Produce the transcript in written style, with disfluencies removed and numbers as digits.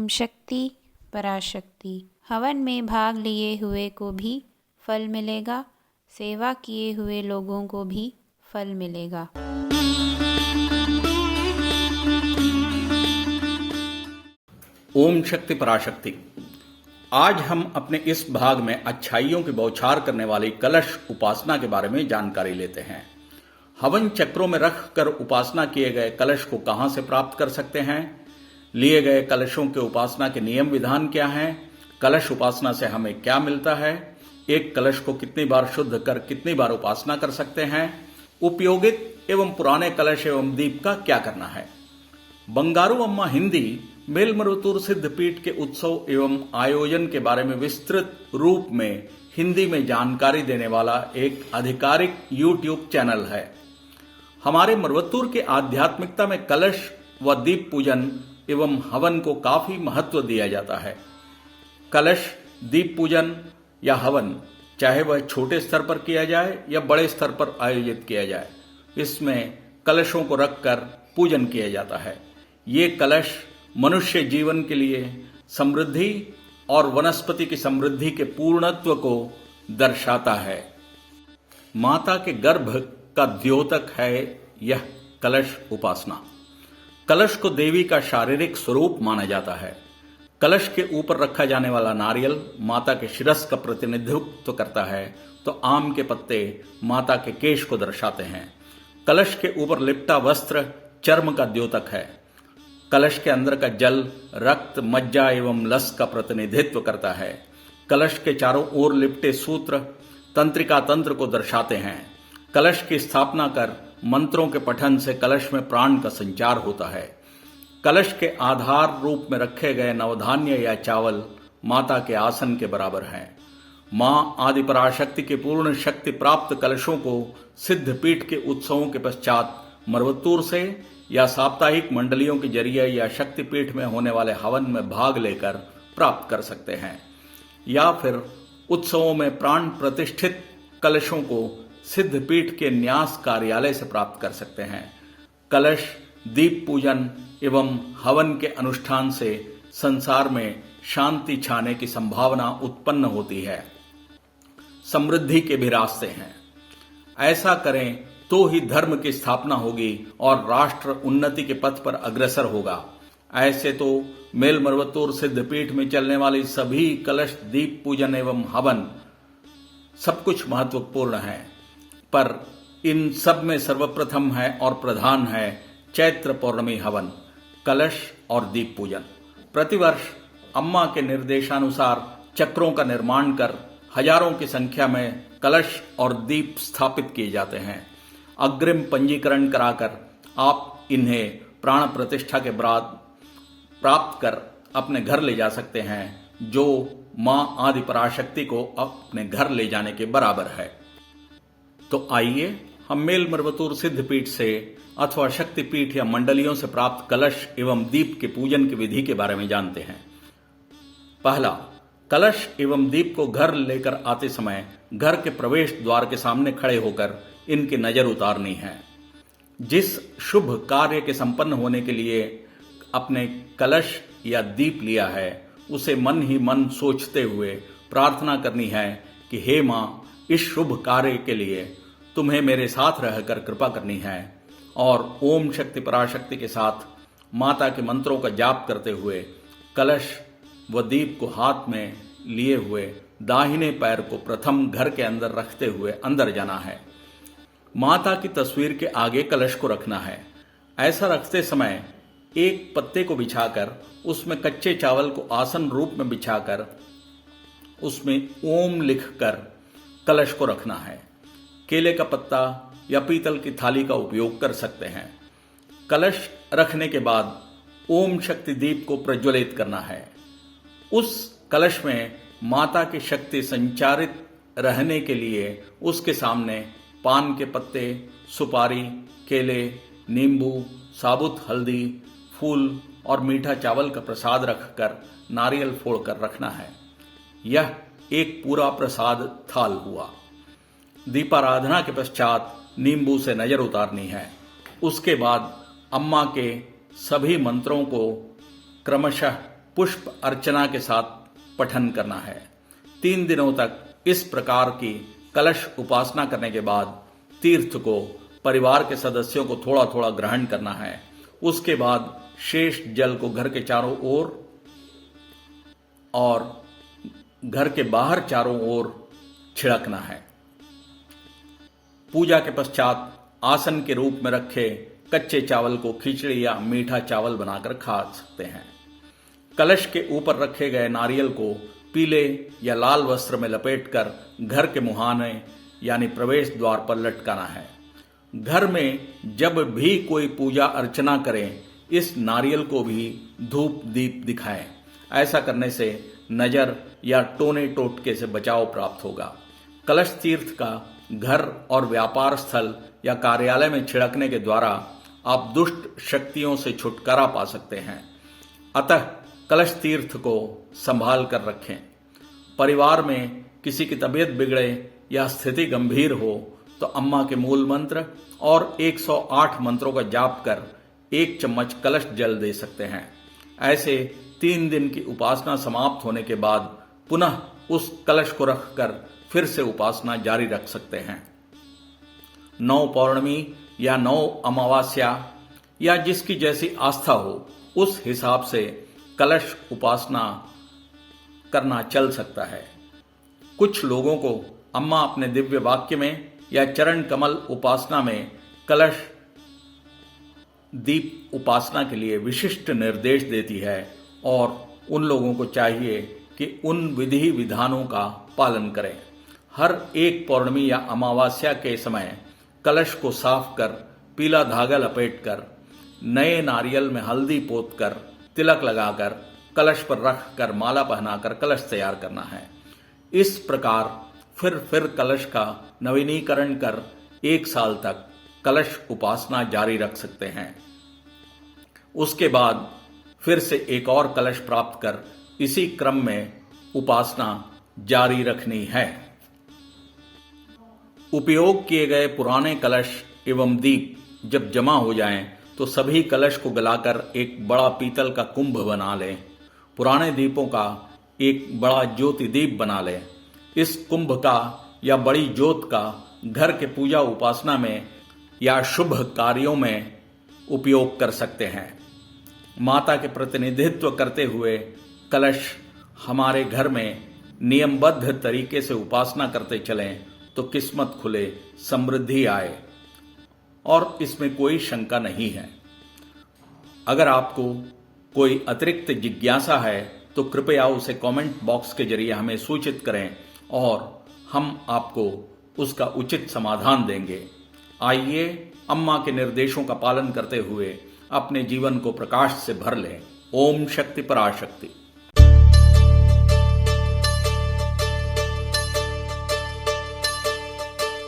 ओम शक्ति पराशक्ति। हवन में भाग लिए हुए को भी फल मिलेगा, सेवा किए हुए लोगों को भी फल मिलेगा। ओम शक्ति पराशक्ति। आज हम अपने इस भाग में अच्छाइयों की बौछार करने वाली कलश उपासना के बारे में जानकारी लेते हैं। हवन चक्रों में रखकर उपासना किए गए कलश को कहां से प्राप्त कर सकते हैं, लिए गए कलशों के उपासना के नियम विधान क्या हैं, कलश उपासना से हमें क्या मिलता है, एक कलश को कितनी बार शुद्ध कर कितनी बार उपासना कर सकते हैं, उपयोगित एवं पुराने कलश एवं दीप का क्या करना है। बंगारू अम्मा हिंदी मेलमरुतूर सिद्धपीठ के उत्सव एवं आयोजन के बारे में विस्तृत रूप में हिंदी में जानकारी देने वाला एक आधिकारिक YouTube चैनल है। हमारे मरवत्तूर के आध्यात्मिकता में कलश व दीप पूजन एवं हवन को काफी महत्व दिया जाता है। कलश, दीप पूजन या हवन, चाहे वह छोटे स्तर पर किया जाए या बड़े स्तर पर आयोजित किया जाए, इसमें कलशों को रखकर पूजन किया जाता है। ये कलश मनुष्य जीवन के लिए समृद्धि और वनस्पति की समृद्धि के पूर्णत्व को दर्शाता है। माता के गर्भ का द्योतक है यह कलश उपासना। कलश को देवी का शारीरिक स्वरूप माना जाता है। कलश के ऊपर रखा जाने वाला नारियल माता के शिरस का प्रतिनिधित्व करता है, तो आम के पत्ते माता के केश को दर्शाते हैं। कलश के ऊपर लिपटा वस्त्र चर्म का द्योतक है। कलश के अंदर का जल रक्त, मज्जा एवं लस का प्रतिनिधित्व करता है। कलश के चारों ओर लिपटे सूत्र तंत्रिका तंत्र को दर्शाते हैं। कलश की स्थापना कर मंत्रों के पठन से कलश में प्राण का संचार होता है। कलश के आधार रूप में रखे गए नवधान्य या चावल माता के आसन के बराबर हैं। मां आदि पराशक्ति के पूर्ण शक्ति प्राप्त कलशों को सिद्धपीठ के उत्सवों के पश्चात मरवत्तूर से या साप्ताहिक मंडलियों के जरिए या शक्तिपीठ में होने वाले हवन में भाग लेकर प्राप्त कर सकते हैं, या फिर उत्सवों में प्राण प्रतिष्ठित कलशों को सिद्धपीठ के न्यास कार्यालय से प्राप्त कर सकते हैं। कलश, दीप पूजन एवं हवन के अनुष्ठान से संसार में शांति छाने की संभावना उत्पन्न होती है। समृद्धि के भी रास्ते हैं। ऐसा करें तो ही धर्म की स्थापना होगी और राष्ट्र उन्नति के पथ पर अग्रसर होगा। ऐसे तो मेलमरुवत्तूर सिद्धपीठ में चलने वाली सभी कलश, दीप पूजन एवं हवन सब कुछ महत्वपूर्ण है, पर इन सब में सर्वप्रथम है और प्रधान है चैत्र पौर्णमी हवन, कलश और दीप पूजन। प्रतिवर्ष अम्मा के निर्देशानुसार चक्रों का निर्माण कर हजारों की संख्या में कलश और दीप स्थापित किए जाते हैं। अग्रिम पंजीकरण कराकर आप इन्हें प्राण प्रतिष्ठा के बाद प्राप्त कर अपने घर ले जा सकते हैं, जो मां आदि पराशक्ति को अपने घर ले जाने के बराबर है। तो आइए हम मेलमरुवत्तूर सिद्धपीठ से अथवा शक्तिपीठ या मंडलियों से प्राप्त कलश एवं दीप के पूजन की विधि के बारे में जानते हैं। पहला, कलश एवं दीप को घर लेकर आते समय घर के प्रवेश द्वार के सामने खड़े होकर इनकी नजर उतारनी है। जिस शुभ कार्य के संपन्न होने के लिए अपने कलश या दीप लिया है, उसे मन ही मन सोचते हुए प्रार्थना करनी है कि हे मां, इस शुभ कार्य के लिए तुम्हें मेरे साथ रहकर कृपा करनी है, और ओम शक्ति पराशक्ति के साथ माता के मंत्रों का जाप करते हुए कलश व दीप को हाथ में लिए हुए दाहिने पैर को प्रथम घर के अंदर रखते हुए अंदर जाना है। माता की तस्वीर के आगे कलश को रखना है। ऐसा रखते समय एक पत्ते को बिछाकर उसमें कच्चे चावल को आसन रूप में बिछाकर उसमें ओम लिखकर कलश को रखना है। केले का पत्ता या पीतल की थाली का उपयोग कर सकते हैं। कलश रखने के बाद ओम शक्ति दीप को प्रज्वलित करना है। उस कलश में माता की शक्ति संचारित रहने के लिए उसके सामने पान के पत्ते, सुपारी, केले, नींबू, साबुत हल्दी, फूल और मीठा चावल का प्रसाद रखकर नारियल फोड़कर रखना है। यह एक पूरा प्रसाद थाल हुआ। दीपाराधना के पश्चात नींबू से नजर उतारनी है। उसके बाद अम्मा के सभी मंत्रों को क्रमशः पुष्प अर्चना के साथ पठन करना है। 3 दिनों तक इस प्रकार की कलश उपासना करने के बाद तीर्थ को परिवार के सदस्यों को थोड़ा थोड़ा ग्रहण करना है। उसके बाद शेष जल को घर के चारों ओर और घर के बाहर चारों ओर छिड़कना है। पूजा के पश्चात आसन के रूप में रखे कच्चे चावल को खिचड़ी या मीठा चावल बनाकर खा सकते हैं। कलश के ऊपर रखे गए नारियल को पीले या लाल वस्त्र में लपेटकर घर के मुहाने यानी प्रवेश द्वार पर लटकाना है। घर में जब भी कोई पूजा अर्चना करें, इस नारियल को भी धूप दीप दिखाएं। ऐसा करने से नजर या टोने टोटके से बचाव प्राप्त होगा। कलश तीर्थ का घर और व्यापार स्थल या कार्यालय में छिड़कने के द्वारा आप दुष्ट शक्तियों से छुटकारा पा सकते हैं। अतः कलश तीर्थ को संभाल कर रखें। परिवार में किसी की तबीयत बिगड़े या स्थिति गंभीर हो तो अम्मा के मूल मंत्र और 108 मंत्रों का जाप कर 1 चम्मच कलश जल दे सकते हैं। ऐसे 3 दिन की उपासना समाप्त होने के बाद पुनः उस कलश को रखकर फिर से उपासना जारी रख सकते हैं। 9 पौर्णमी या 9 अमावस्या या जिसकी जैसी आस्था हो उस हिसाब से कलश उपासना करना चल सकता है। कुछ लोगों को अम्मा अपने दिव्य वाक्य में या चरण कमल उपासना में कलश दीप उपासना के लिए विशिष्ट निर्देश देती है और उन लोगों को चाहिए कि उन विधि विधानों का पालन करें। हर एक पौर्णमी या अमावस्या के समय कलश को साफ कर पीला धागा लपेटकर नए नारियल में हल्दी पोतकर तिलक लगाकर कलश पर रखकर माला पहनाकर कलश तैयार करना है। इस प्रकार फिर कलश का नवीनीकरण कर 1 साल तक कलश उपासना जारी रख सकते हैं। उसके बाद फिर से एक और कलश प्राप्त कर इसी क्रम में उपासना जारी रखनी है। उपयोग किए गए पुराने कलश एवं दीप जब जमा हो जाएं, तो सभी कलश को गलाकर एक बड़ा पीतल का कुंभ बना लें। पुराने दीपों का एक बड़ा ज्योति दीप बना लें। इस कुंभ का या बड़ी ज्योत का घर के पूजा उपासना में या शुभ कार्यों में उपयोग कर सकते हैं। माता के प्रतिनिधित्व करते हुए कलश हमारे घर में नियमबद्ध तरीके से उपासना करते चलें तो किस्मत खुले, समृद्धि आए और इसमें कोई शंका नहीं है। अगर आपको कोई अतिरिक्त जिज्ञासा है तो कृपया उसे कमेंट बॉक्स के जरिए हमें सूचित करें और हम आपको उसका उचित समाधान देंगे। आइए अम्मा के निर्देशों का पालन करते हुए अपने जीवन को प्रकाश से भर लें। ओम शक्ति पराशक्ति।